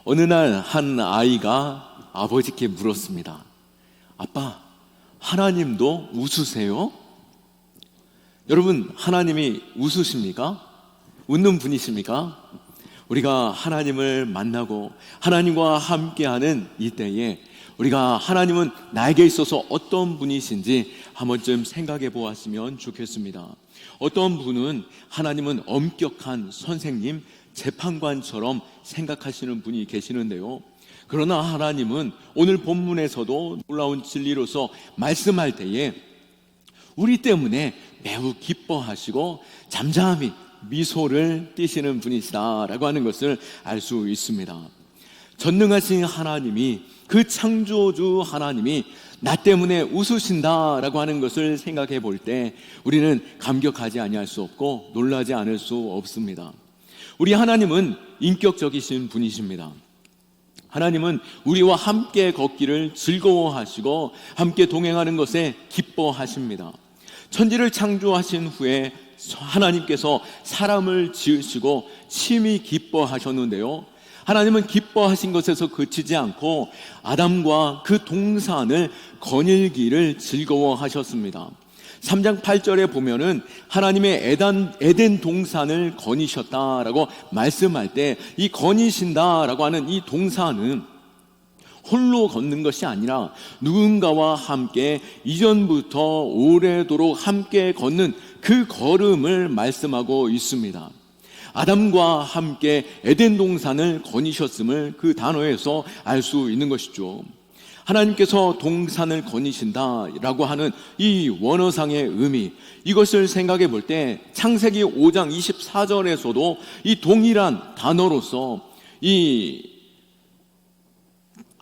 어느 날 한 아이가 아버지께 물었습니다. 아빠, 하나님도 웃으세요? 여러분, 하나님이 웃으십니까? 웃는 분이십니까? 우리가 하나님을 만나고 하나님과 함께하는 이때에 우리가 하나님은 나에게 있어서 어떤 분이신지 한 번쯤 생각해 보았으면 좋겠습니다. 어떤 분은 하나님은 엄격한 선생님, 재판관처럼 생각하시는 분이 계시는데요. 그러나 하나님은 오늘 본문에서도 놀라운 진리로서 말씀할 때에 우리 때문에 매우 기뻐하시고 잠잠히 미소를 띠시는 분이시다라고 하는 것을 알 수 있습니다. 전능하신 하나님이, 그 창조주 하나님이 나 때문에 웃으신다라고 하는 것을 생각해 볼 때 우리는 감격하지 아니할 수 없고 놀라지 않을 수 없습니다. 우리 하나님은 인격적이신 분이십니다. 하나님은 우리와 함께 걷기를 즐거워하시고 함께 동행하는 것에 기뻐하십니다. 천지를 창조하신 후에 하나님께서 사람을 지으시고 심히 기뻐하셨는데요, 하나님은 기뻐하신 것에서 그치지 않고 아담과 그 동산을 거닐기를 즐거워하셨습니다. 3장 8절에 보면은 하나님의 에덴 동산을 거니셨다라고 말씀할 때 이 거니신다라고 하는 이 동산은 홀로 걷는 것이 아니라 누군가와 함께 이전부터 오래도록 함께 걷는 그 걸음을 말씀하고 있습니다. 아담과 함께 에덴 동산을 거니셨음을 그 단어에서 알 수 있는 것이죠. 하나님께서 동산을 거니신다라고 하는 이 원어상의 의미, 이것을 생각해 볼 때 창세기 5장 24절에서도 이 동일한 단어로서 이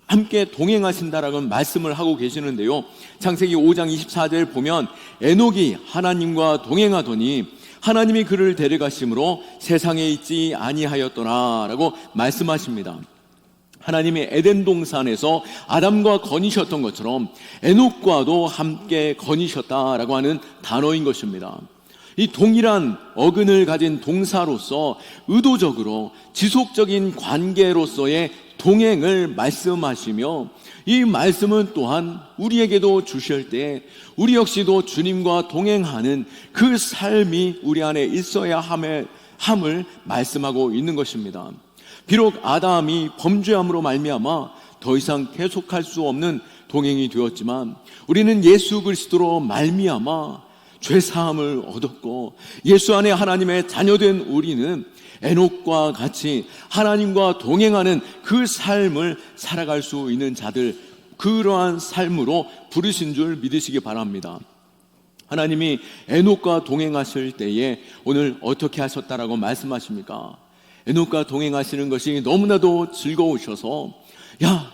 함께 동행하신다라고 말씀을 하고 계시는데요, 창세기 5장 24절 보면 에녹이 하나님과 동행하더니 하나님이 그를 데려가심으로 세상에 있지 아니하였더라 라고 말씀하십니다. 하나님이 에덴 동산에서 아담과 거니셨던 것처럼 에녹과도 함께 거니셨다라고 하는 단어인 것입니다. 이 동일한 어근을 가진 동사로서 의도적으로 지속적인 관계로서의 동행을 말씀하시며, 이 말씀은 또한 우리에게도 주실 때 우리 역시도 주님과 동행하는 그 삶이 우리 안에 있어야 함을 말씀하고 있는 것입니다. 비록 아담이 범죄함으로 말미암아 더 이상 계속할 수 없는 동행이 되었지만 우리는 예수 그리스도로 말미암아 죄사함을 얻었고 예수 안에 하나님의 자녀된 우리는 에녹과 같이 하나님과 동행하는 그 삶을 살아갈 수 있는 자들, 그러한 삶으로 부르신 줄 믿으시기 바랍니다. 하나님이 에녹과 동행하실 때에 오늘 어떻게 하셨다라고 말씀하십니까? 에녹과 동행하시는 것이 너무나도 즐거우셔서 야,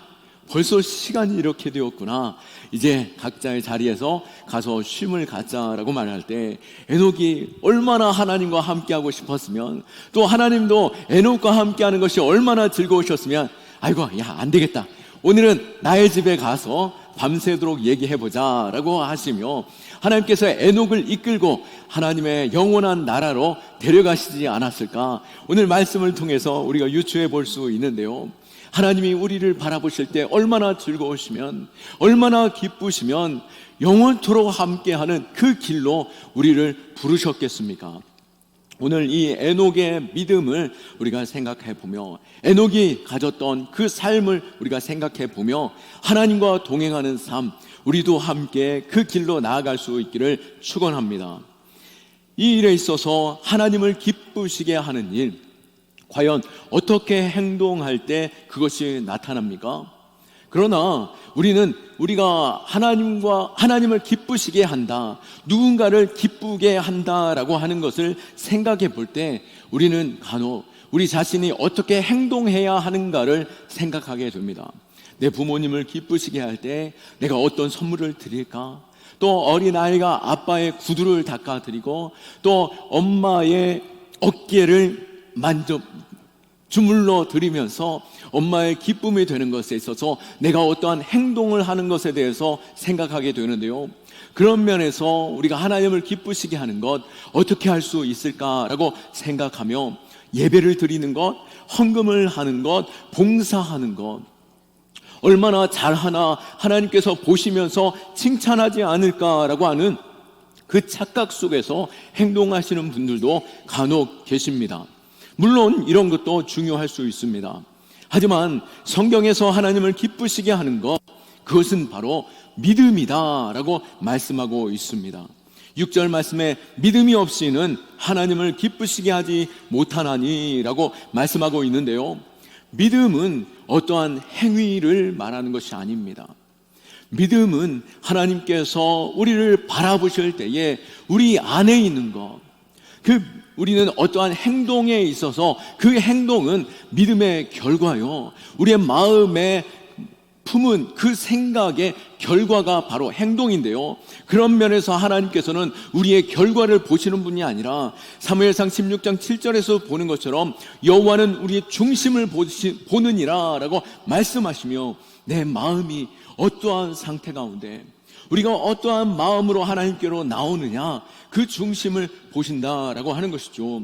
벌써 시간이 이렇게 되었구나, 이제 각자의 자리에서 가서 쉼을 갖자라고 말할 때 에녹이 얼마나 하나님과 함께하고 싶었으면, 또 하나님도 에녹과 함께하는 것이 얼마나 즐거우셨으면 아이고, 야, 안 되겠다, 오늘은 나의 집에 가서 밤새도록 얘기해보자 라고 하시며 하나님께서 에녹을 이끌고 하나님의 영원한 나라로 데려가시지 않았을까, 오늘 말씀을 통해서 우리가 유추해 볼 수 있는데요, 하나님이 우리를 바라보실 때 얼마나 즐거우시면, 얼마나 기쁘시면 영원토록 함께하는 그 길로 우리를 부르셨겠습니까? 오늘 이 에녹의 믿음을 우리가 생각해 보며, 에녹이 가졌던 그 삶을 우리가 생각해 보며 하나님과 동행하는 삶, 우리도 함께 그 길로 나아갈 수 있기를 축원합니다. 이 일에 있어서 하나님을 기쁘시게 하는 일, 과연 어떻게 행동할 때 그것이 나타납니까? 그러나 우리가 하나님을 기쁘시게 한다, 누군가를 기쁘게 한다라고 하는 것을 생각해 볼 때 우리는 간혹 우리 자신이 어떻게 행동해야 하는가를 생각하게 됩니다. 내 부모님을 기쁘시게 할 때 내가 어떤 선물을 드릴까? 또 어린아이가 아빠의 구두를 닦아드리고 또 엄마의 어깨를 주물러 드리면서 엄마의 기쁨이 되는 것에 있어서 내가 어떠한 행동을 하는 것에 대해서 생각하게 되는데요, 그런 면에서 우리가 하나님을 기쁘시게 하는 것 어떻게 할 수 있을까라고 생각하며 예배를 드리는 것, 헌금을 하는 것, 봉사하는 것, 얼마나 잘하나 하나님께서 보시면서 칭찬하지 않을까라고 하는 그 착각 속에서 행동하시는 분들도 간혹 계십니다. 물론 이런 것도 중요할 수 있습니다. 하지만 성경에서 하나님을 기쁘시게 하는 것, 그것은 바로 믿음이다 라고 말씀하고 있습니다. 6절 말씀에 믿음이 없이는 하나님을 기쁘시게 하지 못하나니 라고 말씀하고 있는데요, 믿음은 어떠한 행위를 말하는 것이 아닙니다. 믿음은 하나님께서 우리를 바라보실 때에 우리 안에 있는 것, 우리는 어떠한 행동에 있어서 그 행동은 믿음의 결과요, 우리의 마음에 품은 그 생각의 결과가 바로 행동인데요, 그런 면에서 하나님께서는 우리의 결과를 보시는 분이 아니라 사무엘상 16장 7절에서 보는 것처럼 여호와는 우리의 중심을 보느니라 라고 말씀하시며, 내 마음이 어떠한 상태 가운데 우리가 어떠한 마음으로 하나님께로 나오느냐, 그 중심을 보신다라고 하는 것이죠.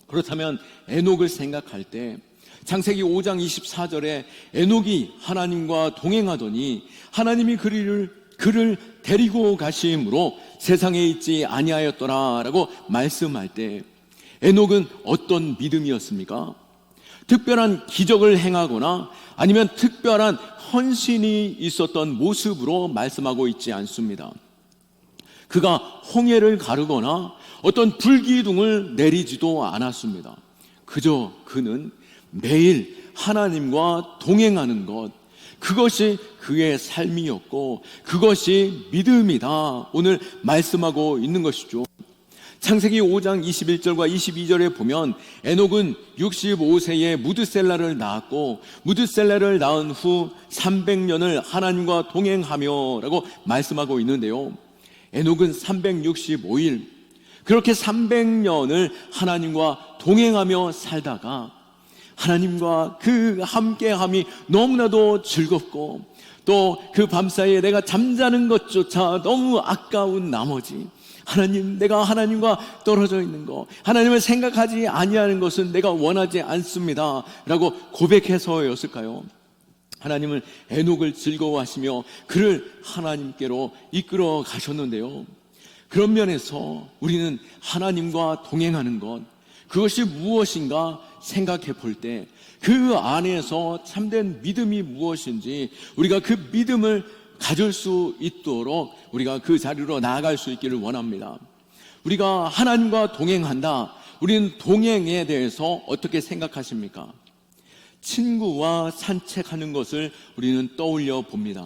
그렇다면 에녹을 생각할 때 창세기 5장 24절에 에녹이 하나님과 동행하더니 하나님이 그를 데리고 가심으로 세상에 있지 아니하였더라 라고 말씀할 때 에녹은 어떤 믿음이었습니까? 특별한 기적을 행하거나 아니면 특별한 헌신이 있었던 모습으로 말씀하고 있지 않습니다. 그가 홍해를 가르거나 어떤 불기둥을 내리지도 않았습니다. 그저 그는 매일 하나님과 동행하는 것, 그것이 그의 삶이었고 그것이 믿음이다, 오늘 말씀하고 있는 것이죠. 창세기 5장 21절과 22절에 보면 에녹은 65세에 무드셀라를 낳았고 무드셀라를 낳은 후 300년을 하나님과 동행하며 라고 말씀하고 있는데요, 에녹은 365일 그렇게 300년을 하나님과 동행하며 살다가 하나님과 그 함께함이 너무나도 즐겁고 또 그 밤사이에 내가 잠자는 것조차 너무 아까운 나머지 하나님, 내가 하나님과 떨어져 있는 것, 하나님을 생각하지 아니하는 것은 내가 원하지 않습니다 라고 고백해서였을까요? 하나님은 에녹을 즐거워하시며 그를 하나님께로 이끌어 가셨는데요, 그런 면에서 우리는 하나님과 동행하는 것, 그것이 무엇인가 생각해 볼 때 그 안에서 참된 믿음이 무엇인지 우리가 그 믿음을 가질 수 있도록 우리가 그 자리로 나아갈 수 있기를 원합니다. 우리가 하나님과 동행한다, 우리는 동행에 대해서 어떻게 생각하십니까? 친구와 산책하는 것을 우리는 떠올려 봅니다.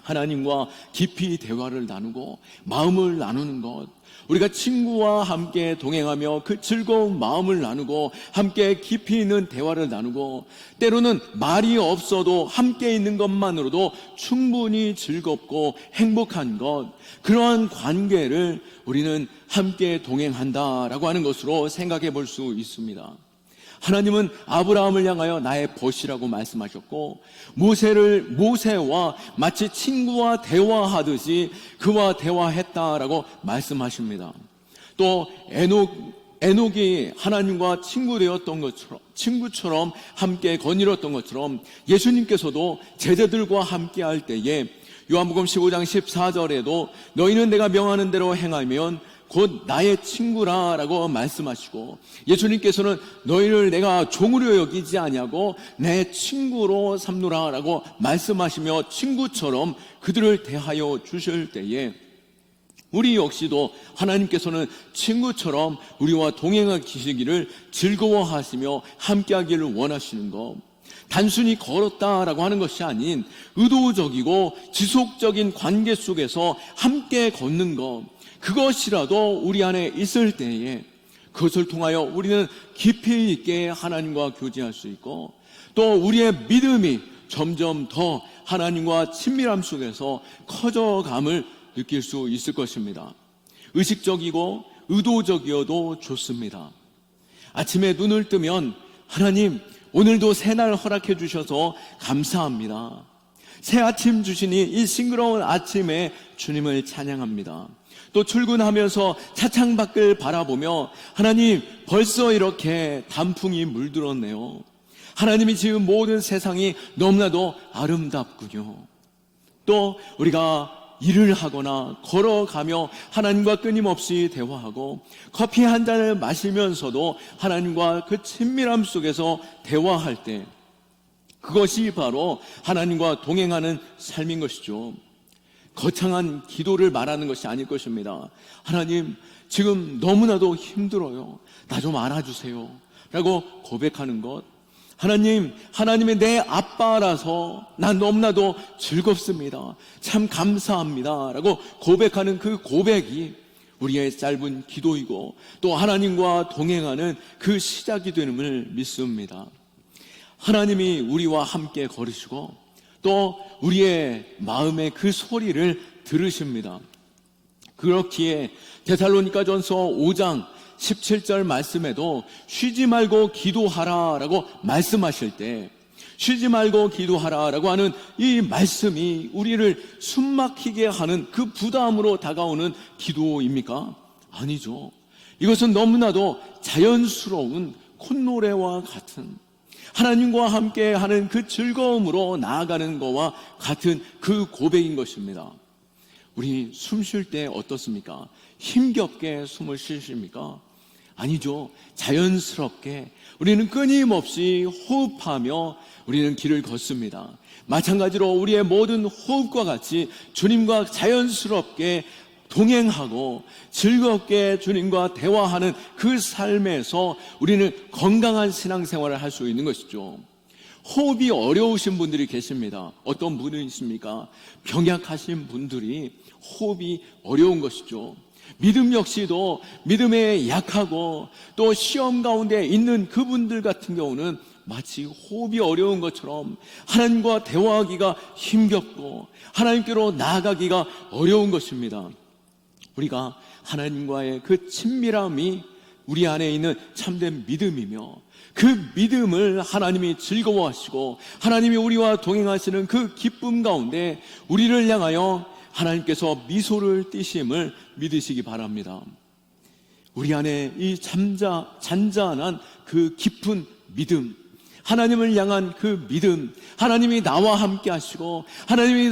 하나님과 깊이 대화를 나누고 마음을 나누는 것, 우리가 친구와 함께 동행하며 그 즐거운 마음을 나누고 함께 깊이 있는 대화를 나누고 때로는 말이 없어도 함께 있는 것만으로도 충분히 즐겁고 행복한 것, 그러한 관계를 우리는 함께 동행한다라고 하는 것으로 생각해 볼 수 있습니다. 하나님은 아브라함을 향하여 나의 벗이라고 말씀하셨고 모세와 마치 친구와 대화하듯이 그와 대화했다라고 말씀하십니다. 또 에녹이 하나님과 친구처럼 함께 거닐었던 것처럼 예수님께서도 제자들과 함께 할 때에 요한복음 15장 14절에도 너희는 내가 명하는 대로 행하면 곧 나의 친구라 라고 말씀하시고, 예수님께서는 너희를 내가 종으로 여기지 아니하고 내 친구로 삼노라 라고 말씀하시며 친구처럼 그들을 대하여 주실 때에 우리 역시도 하나님께서는 친구처럼 우리와 동행하시기를 즐거워하시며 함께하기를 원하시는 것, 단순히 걸었다라고 하는 것이 아닌 의도적이고 지속적인 관계 속에서 함께 걷는 것, 그것이라도 우리 안에 있을 때에 그것을 통하여 우리는 깊이 있게 하나님과 교제할 수 있고 또 우리의 믿음이 점점 더 하나님과 친밀함 속에서 커져감을 느낄 수 있을 것입니다. 의식적이고 의도적이어도 좋습니다. 아침에 눈을 뜨면 하나님, 오늘도 새날 허락해 주셔서 감사합니다. 새 아침 주시니 이 싱그러운 아침에 주님을 찬양합니다. 또 출근하면서 차창 밖을 바라보며 하나님, 벌써 이렇게 단풍이 물들었네요. 하나님이 지은 모든 세상이 너무나도 아름답군요. 또 우리가 일을 하거나 걸어가며 하나님과 끊임없이 대화하고 커피 한 잔을 마시면서도 하나님과 그 친밀함 속에서 대화할 때, 그것이 바로 하나님과 동행하는 삶인 것이죠. 거창한 기도를 말하는 것이 아닐 것입니다. 하나님, 지금 너무나도 힘들어요. 나 좀 알아주세요 라고 고백하는 것. 하나님, 하나님의 내 아빠라서 난 너무나도 즐겁습니다. 참 감사합니다 라고 고백하는 그 고백이 우리의 짧은 기도이고 또 하나님과 동행하는 그 시작이 되는을 믿습니다. 하나님이 우리와 함께 걸으시고 또 우리의 마음의 그 소리를 들으십니다. 그렇기에 데살로니가전서 5장 17절 말씀에도 쉬지 말고 기도하라 라고 말씀하실 때, 쉬지 말고 기도하라 라고 하는 이 말씀이 우리를 숨막히게 하는 그 부담으로 다가오는 기도입니까? 아니죠. 이것은 너무나도 자연스러운 콧노래와 같은, 하나님과 함께 하는 그 즐거움으로 나아가는 것과 같은 그 고백인 것입니다. 우리 숨 쉴 때 어떻습니까? 힘겹게 숨을 쉬십니까? 아니죠. 자연스럽게 우리는 끊임없이 호흡하며 우리는 길을 걷습니다. 마찬가지로 우리의 모든 호흡과 같이 주님과 자연스럽게 동행하고 즐겁게 주님과 대화하는 그 삶에서 우리는 건강한 신앙생활을 할 수 있는 것이죠. 호흡이 어려우신 분들이 계십니다. 어떤 분이 있습니까? 병약하신 분들이 호흡이 어려운 것이죠. 믿음 역시도 믿음에 약하고 또 시험 가운데 있는 그분들 같은 경우는 마치 호흡이 어려운 것처럼 하나님과 대화하기가 힘겹고 하나님께로 나아가기가 어려운 것입니다. 우리가 하나님과의 그 친밀함이 우리 안에 있는 참된 믿음이며 그 믿음을 하나님이 즐거워하시고 하나님이 우리와 동행하시는 그 기쁨 가운데 우리를 향하여 하나님께서 미소를 띠심을 믿으시기 바랍니다. 우리 안에 이 잔잔한 그 깊은 믿음, 하나님을 향한 그 믿음, 하나님이 나와 함께 하시고 하나님이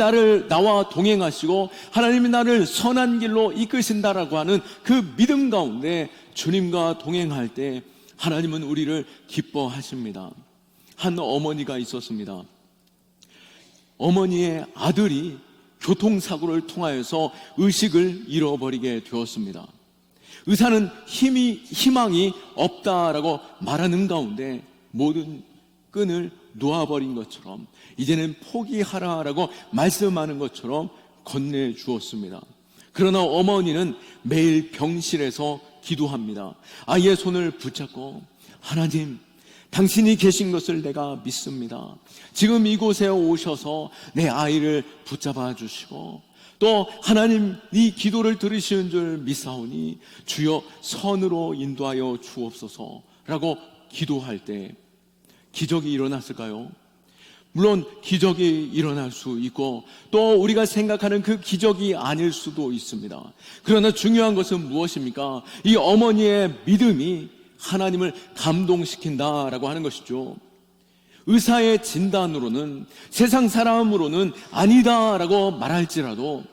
나와 동행하시고 하나님이 나를 선한 길로 이끄신다라고 하는 그 믿음 가운데 주님과 동행할 때 하나님은 우리를 기뻐하십니다. 한 어머니가 있었습니다. 어머니의 아들이 교통사고를 통하여서 의식을 잃어버리게 되었습니다. 의사는 희망이 없다라고 말하는 가운데 모든 끈을 놓아버린 것처럼 이제는 포기하라라고 말씀하는 것처럼 건네주었습니다. 그러나 어머니는 매일 병실에서 기도합니다. 아이의 손을 붙잡고 하나님, 당신이 계신 것을 내가 믿습니다. 지금 이곳에 오셔서 내 아이를 붙잡아 주시고 또 하나님 이 기도를 들으시는 줄 믿사오니 주여 선으로 인도하여 주옵소서라고 기도할 때 기적이 일어났을까요? 물론 기적이 일어날 수 있고 또 우리가 생각하는 그 기적이 아닐 수도 있습니다. 그러나 중요한 것은 무엇입니까? 이 어머니의 믿음이 하나님을 감동시킨다라고 하는 것이죠. 의사의 진단으로는 세상 사람으로는 아니다라고 말할지라도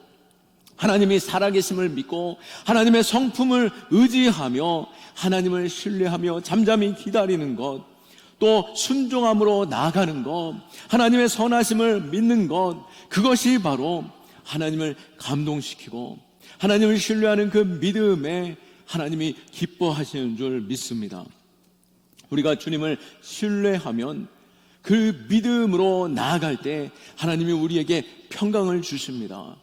하나님이 살아계심을 믿고 하나님의 성품을 의지하며 하나님을 신뢰하며 잠잠히 기다리는 것, 또 순종함으로 나아가는 것, 하나님의 선하심을 믿는 것, 그것이 바로 하나님을 감동시키고 하나님을 신뢰하는 그 믿음에 하나님이 기뻐하시는 줄 믿습니다. 우리가 주님을 신뢰하면 그 믿음으로 나아갈 때 하나님이 우리에게 평강을 주십니다.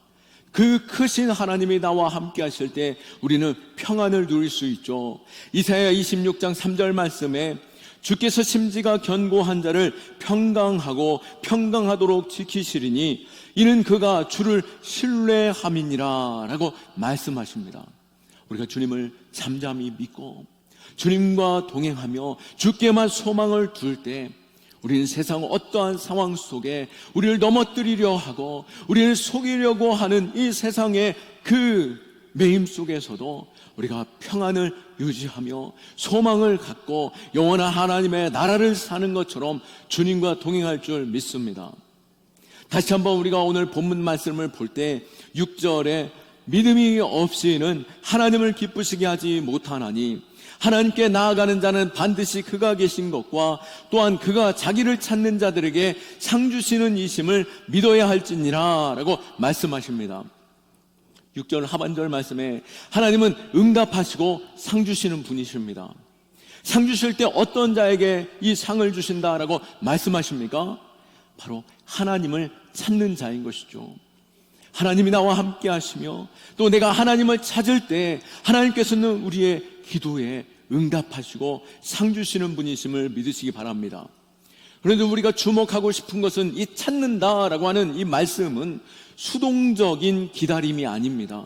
그 크신 하나님이 나와 함께 하실 때 우리는 평안을 누릴 수 있죠. 이사야 26장 3절 말씀에 주께서 심지가 견고한 자를 평강하고 평강하도록 지키시리니 이는 그가 주를 신뢰함이니라 라고 말씀하십니다. 우리가 주님을 잠잠히 믿고 주님과 동행하며 주께만 소망을 둘 때 우리는 세상 어떠한 상황 속에 우리를 넘어뜨리려 하고 우리를 속이려고 하는 이 세상의 그 매임 속에서도 우리가 평안을 유지하며 소망을 갖고 영원한 하나님의 나라를 사는 것처럼 주님과 동행할 줄 믿습니다. 다시 한번 우리가 오늘 본문 말씀을 볼 때 6절에 믿음이 없이는 하나님을 기쁘시게 하지 못하나니 하나님께 나아가는 자는 반드시 그가 계신 것과 또한 그가 자기를 찾는 자들에게 상 주시는 이심을 믿어야 할지니라 라고 말씀하십니다. 6절 하반절 말씀에 하나님은 응답하시고 상 주시는 분이십니다. 상 주실 때 어떤 자에게 이 상을 주신다라고 말씀하십니까? 바로 하나님을 찾는 자인 것이죠. 하나님이 나와 함께 하시며 또 내가 하나님을 찾을 때 하나님께서는 우리의 기도에 응답하시고 상 주시는 분이심을 믿으시기 바랍니다. 그런데 우리가 주목하고 싶은 것은 이 찾는다라고 하는 이 말씀은 수동적인 기다림이 아닙니다.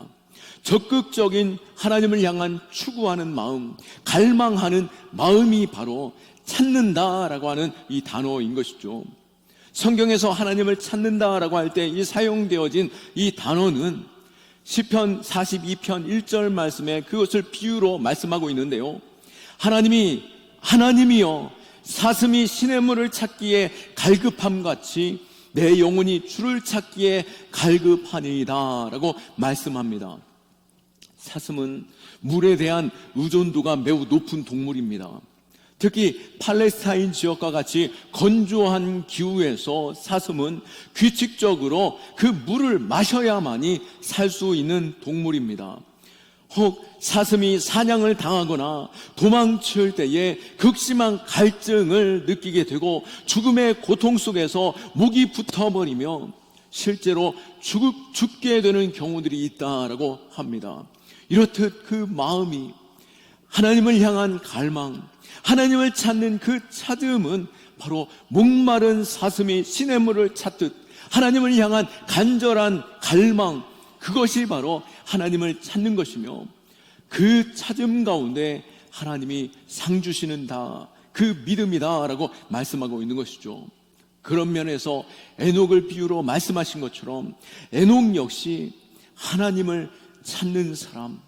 적극적인 하나님을 향한 추구하는 마음, 갈망하는 마음이 바로 찾는다라고 하는 이 단어인 것이죠. 성경에서 하나님을 찾는다라고 할 때 이 사용되어진 이 단어는 시편 42편 1절 말씀에 그것을 비유로 말씀하고 있는데요. 하나님이여 사슴이 시냇물을 찾기에 갈급함같이 내 영혼이 주를 찾기에 갈급하니이다 라고 말씀합니다. 사슴은 물에 대한 의존도가 매우 높은 동물입니다. 특히 팔레스타인 지역과 같이 건조한 기후에서 사슴은 규칙적으로 그 물을 마셔야만이 살 수 있는 동물입니다. 혹 사슴이 사냥을 당하거나 도망칠 때에 극심한 갈증을 느끼게 되고 죽음의 고통 속에서 목이 붙어버리며 실제로 죽게 되는 경우들이 있다라고 합니다. 이렇듯 그 마음이 하나님을 향한 갈망, 하나님을 찾는 그 찾음은 바로 목마른 사슴이 시냇물을 찾듯 하나님을 향한 간절한 갈망, 그것이 바로 하나님을 찾는 것이며 그 찾음 가운데 하나님이 상 주시는 그 믿음이다 라고 말씀하고 있는 것이죠. 그런 면에서 에녹을 비유로 말씀하신 것처럼 에녹 역시 하나님을 찾는 사람,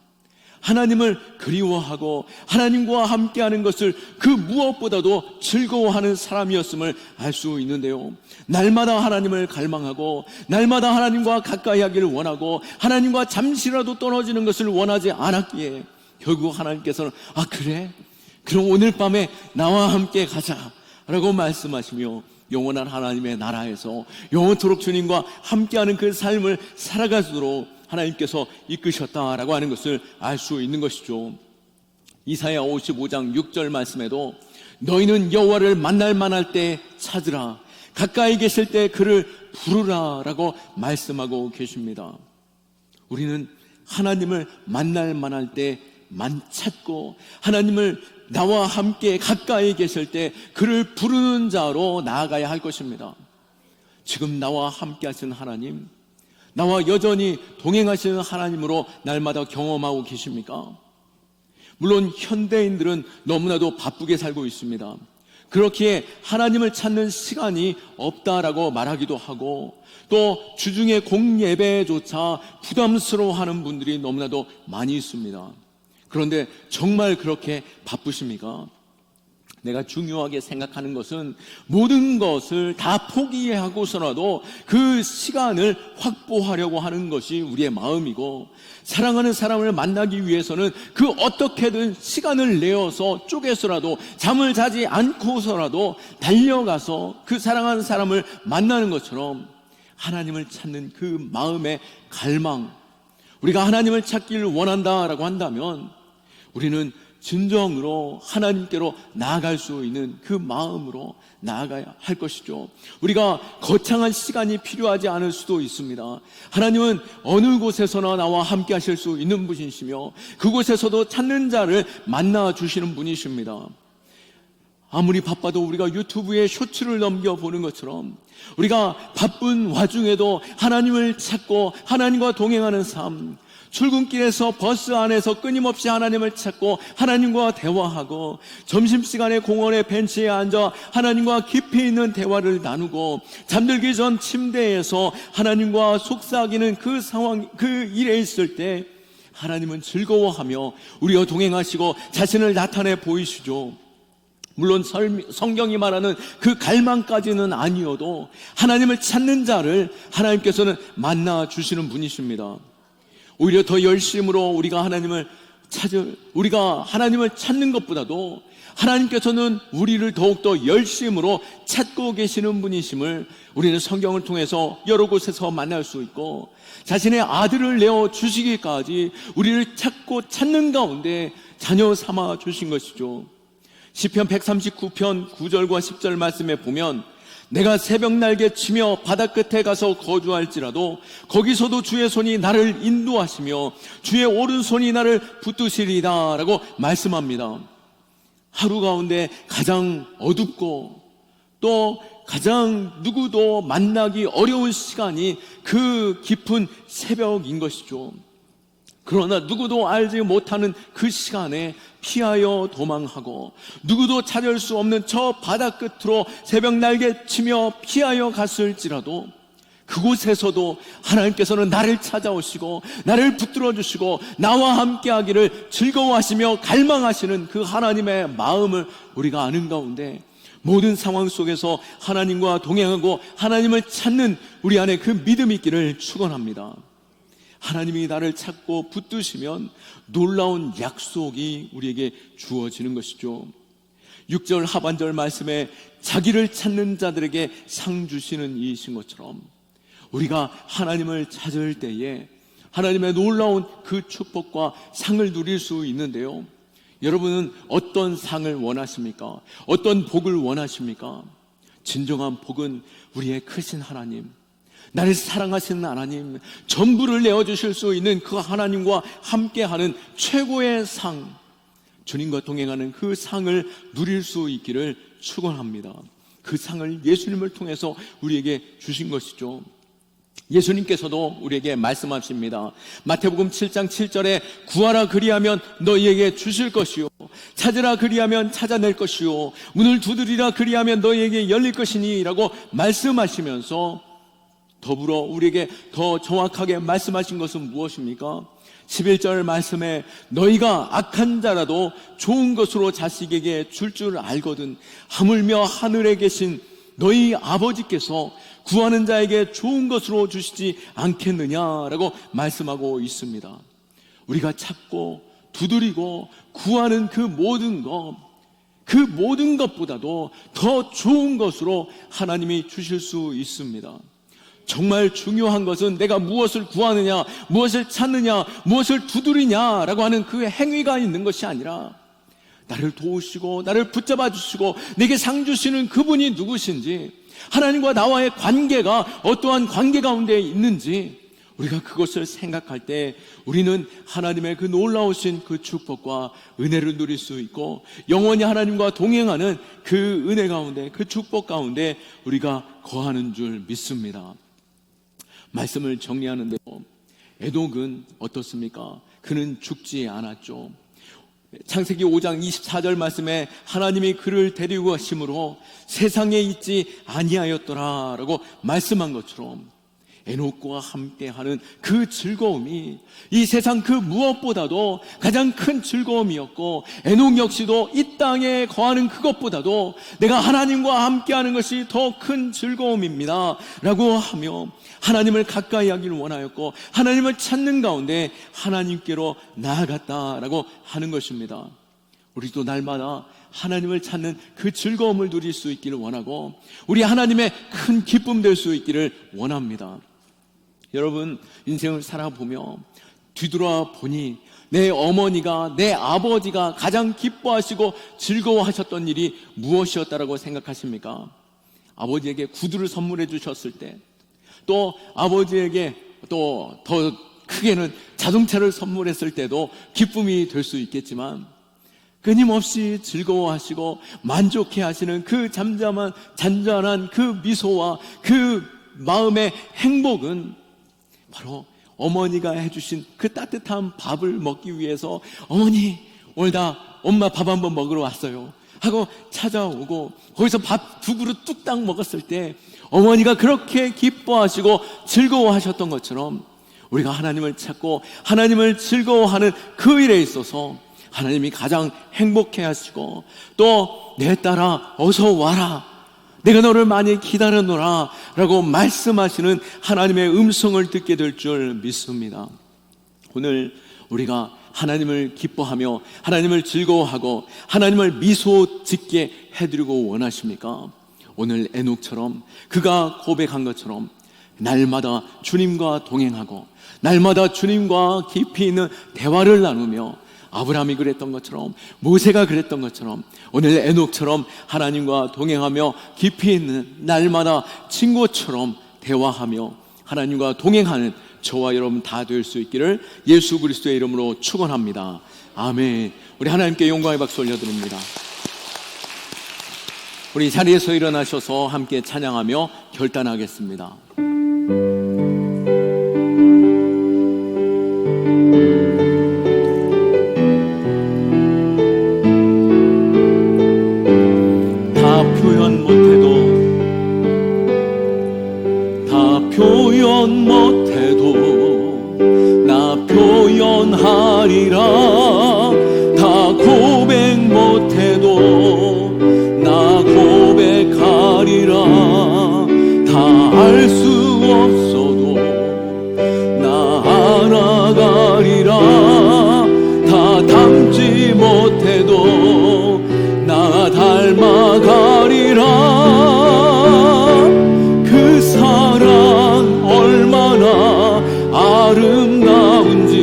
하나님을 그리워하고 하나님과 함께하는 것을 그 무엇보다도 즐거워하는 사람이었음을 알 수 있는데요. 날마다 하나님을 갈망하고 날마다 하나님과 가까이 하기를 원하고 하나님과 잠시라도 떨어지는 것을 원하지 않았기에 결국 하나님께서는 그래? 그럼 오늘 밤에 나와 함께 가자 라고 말씀하시며 영원한 하나님의 나라에서 영원토록 주님과 함께하는 그 삶을 살아가도록 하나님께서 이끄셨다라고 하는 것을 알 수 있는 것이죠. 이사야 55장 6절 말씀에도 너희는 여호와를 만날 만할 때 찾으라, 가까이 계실 때 그를 부르라 라고 말씀하고 계십니다. 우리는 하나님을 만날 만할 때 찾고 하나님을 나와 함께 가까이 계실 때 그를 부르는 자로 나아가야 할 것입니다. 지금 나와 함께 하시는 하나님, 나와 여전히 동행하시는 하나님으로 날마다 경험하고 계십니까? 물론 현대인들은 너무나도 바쁘게 살고 있습니다. 그렇기에 하나님을 찾는 시간이 없다라고 말하기도 하고 또 주중에 공예배조차 부담스러워하는 분들이 너무나도 많이 있습니다. 그런데 정말 그렇게 바쁘십니까? 내가 중요하게 생각하는 것은 모든 것을 다 포기하고서라도 그 시간을 확보하려고 하는 것이 우리의 마음이고, 사랑하는 사람을 만나기 위해서는 그 어떻게든 시간을 내어서 쪼개서라도 잠을 자지 않고서라도 달려가서 그 사랑하는 사람을 만나는 것처럼 하나님을 찾는 그 마음의 갈망, 우리가 하나님을 찾기를 원한다라고 한다면 우리는 진정으로 하나님께로 나아갈 수 있는 그 마음으로 나아가야 할 것이죠. 우리가 거창한 시간이 필요하지 않을 수도 있습니다. 하나님은 어느 곳에서나 나와 함께 하실 수 있는 분이시며 그곳에서도 찾는 자를 만나 주시는 분이십니다. 아무리 바빠도 우리가 유튜브에 쇼츠를 넘겨보는 것처럼 우리가 바쁜 와중에도 하나님을 찾고 하나님과 동행하는 삶, 출근길에서 버스 안에서 끊임없이 하나님을 찾고 하나님과 대화하고 점심시간에 공원의 벤치에 앉아 하나님과 깊이 있는 대화를 나누고 잠들기 전 침대에서 하나님과 속삭이는 그 상황, 그 일에 있을 때 하나님은 즐거워하며 우리와 동행하시고 자신을 나타내 보이시죠. 물론 성경이 말하는 그 갈망까지는 아니어도 하나님을 찾는 자를 하나님께서는 만나 주시는 분이십니다. 오히려 더 열심으로 우리가 하나님을 찾는 것보다도 하나님께서는 우리를 더욱더 열심으로 찾고 계시는 분이심을 우리는 성경을 통해서 여러 곳에서 만날 수 있고, 자신의 아들을 내어 주시기까지 우리를 찾는 가운데 자녀 삼아 주신 것이죠. 시편 139편 9절과 10절 말씀에 보면, 내가 새벽 날개 치며 바다 끝에 가서 거주할지라도 거기서도 주의 손이 나를 인도하시며 주의 오른손이 나를 붙드시리다 라고 말씀합니다. 하루 가운데 가장 어둡고 또 가장 누구도 만나기 어려운 시간이 그 깊은 새벽인 것이죠. 그러나 누구도 알지 못하는 그 시간에 피하여 도망하고 누구도 찾을 수 없는 저 바다 끝으로 새벽 날개 치며 피하여 갔을지라도 그곳에서도 하나님께서는 나를 찾아오시고 나를 붙들어 주시고 나와 함께 하기를 즐거워하시며 갈망하시는 그 하나님의 마음을 우리가 아는 가운데, 모든 상황 속에서 하나님과 동행하고 하나님을 찾는 우리 안에 그 믿음이 있기를 축원합니다. 하나님이 나를 찾고 붙드시면 놀라운 약속이 우리에게 주어지는 것이죠. 6절 하반절 말씀에 자기를 찾는 자들에게 상 주시는 이이신 것처럼, 우리가 하나님을 찾을 때에 하나님의 놀라운 그 축복과 상을 누릴 수 있는데요. 여러분은 어떤 상을 원하십니까? 어떤 복을 원하십니까? 진정한 복은 우리의 크신 하나님, 나를 사랑하시는 하나님, 전부를 내어주실 수 있는 그 하나님과 함께하는 최고의 상, 주님과 동행하는 그 상을 누릴 수 있기를 축원합니다. 그 상을 예수님을 통해서 우리에게 주신 것이죠. 예수님께서도 우리에게 말씀하십니다. 마태복음 7장 7절에 구하라 그리하면 너희에게 주실 것이요, 찾으라 그리하면 찾아낼 것이요, 문을 두드리라 그리하면 너희에게 열릴 것이니 라고 말씀하시면서 더불어 우리에게 더 정확하게 말씀하신 것은 무엇입니까? 11절 말씀에 너희가 악한 자라도 좋은 것으로 자식에게 줄 알거든 하물며 하늘에 계신 너희 아버지께서 구하는 자에게 좋은 것으로 주시지 않겠느냐라고 말씀하고 있습니다. 우리가 찾고 두드리고 구하는 그 모든 것보다도 더 좋은 것으로 하나님이 주실 수 있습니다. 정말 중요한 것은 내가 무엇을 구하느냐, 무엇을 찾느냐, 무엇을 두드리냐라고 하는 그 행위가 있는 것이 아니라, 나를 도우시고 나를 붙잡아 주시고 내게 상 주시는 그분이 누구신지, 하나님과 나와의 관계가 어떠한 관계 가운데 있는지 우리가 그것을 생각할 때 우리는 하나님의 그 놀라우신 그 축복과 은혜를 누릴 수 있고, 영원히 하나님과 동행하는 그 은혜 가운데, 그 축복 가운데 우리가 거하는 줄 믿습니다. 말씀을 정리하는데요, 에녹은 어떻습니까? 그는 죽지 않았죠. 창세기 5장 24절 말씀에 하나님이 그를 데리고 가심으로 세상에 있지 아니하였더라 라고 말씀한 것처럼, 에녹과 함께하는 그 즐거움이 이 세상 그 무엇보다도 가장 큰 즐거움이었고, 에녹 역시도 이 땅에 거하는 그것보다도 내가 하나님과 함께하는 것이 더 큰 즐거움입니다 라고 하며 하나님을 가까이 하기를 원하였고, 하나님을 찾는 가운데 하나님께로 나아갔다라고 하는 것입니다. 우리도 날마다 하나님을 찾는 그 즐거움을 누릴 수 있기를 원하고, 우리 하나님의 큰 기쁨 될 수 있기를 원합니다. 여러분, 인생을 살아보며 뒤돌아보니 내 어머니가, 내 아버지가 가장 기뻐하시고 즐거워하셨던 일이 무엇이었다라고 생각하십니까? 아버지에게 구두를 선물해 주셨을 때, 또 아버지에게 또 더 크게는 자동차를 선물했을 때도 기쁨이 될 수 있겠지만, 끊임없이 즐거워하시고 만족해 하시는 그 잔잔한 그 미소와 그 마음의 행복은 바로 어머니가 해주신 그 따뜻한 밥을 먹기 위해서, 어머니 오늘 엄마 밥 한번 먹으러 왔어요 하고 찾아오고, 거기서 밥 2그릇 뚝딱 먹었을 때 어머니가 그렇게 기뻐하시고 즐거워하셨던 것처럼, 우리가 하나님을 찾고 하나님을 즐거워하는 그 일에 있어서 하나님이 가장 행복해 하시고, 또 내 딸아 어서 와라, 내가 너를 많이 기다렸노라 라고 말씀하시는 하나님의 음성을 듣게 될 줄 믿습니다. 오늘 우리가 하나님을 기뻐하며 하나님을 즐거워하고 하나님을 미소 짓게 해드리고 원하십니까? 오늘 에녹처럼 그가 고백한 것처럼 날마다 주님과 동행하고 날마다 주님과 깊이 있는 대화를 나누며, 아브라함이 그랬던 것처럼, 모세가 그랬던 것처럼 오늘 에녹처럼 하나님과 동행하며 깊이 있는 날마다 친구처럼 대화하며 하나님과 동행하는 저와 여러분 다 될 수 있기를 예수 그리스도의 이름으로 축원합니다. 아멘. 우리 하나님께 영광의 박수 올려드립니다. 우리 자리에서 일어나셔서 함께 찬양하며 결단하겠습니다. 표현 못해도 나 표현하리라. 다 고백 못해도 나 고백하리라. 다 알 수 없어도 나 알아가리라. 다 닮지 못해도 나 닮아가리라. 그 사랑 얼마나 아름다운지,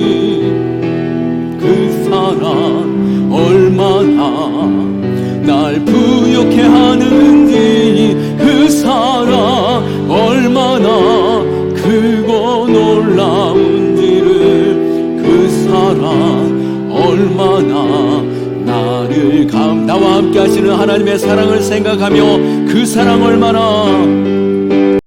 그 사랑 얼마나 날 부욕해 하는지, 그 사랑 얼마나 크고 놀라운지를, 그 사랑 얼마나 나와 함께 하시는 하나님의 사랑을 생각하며 그 사랑 얼마나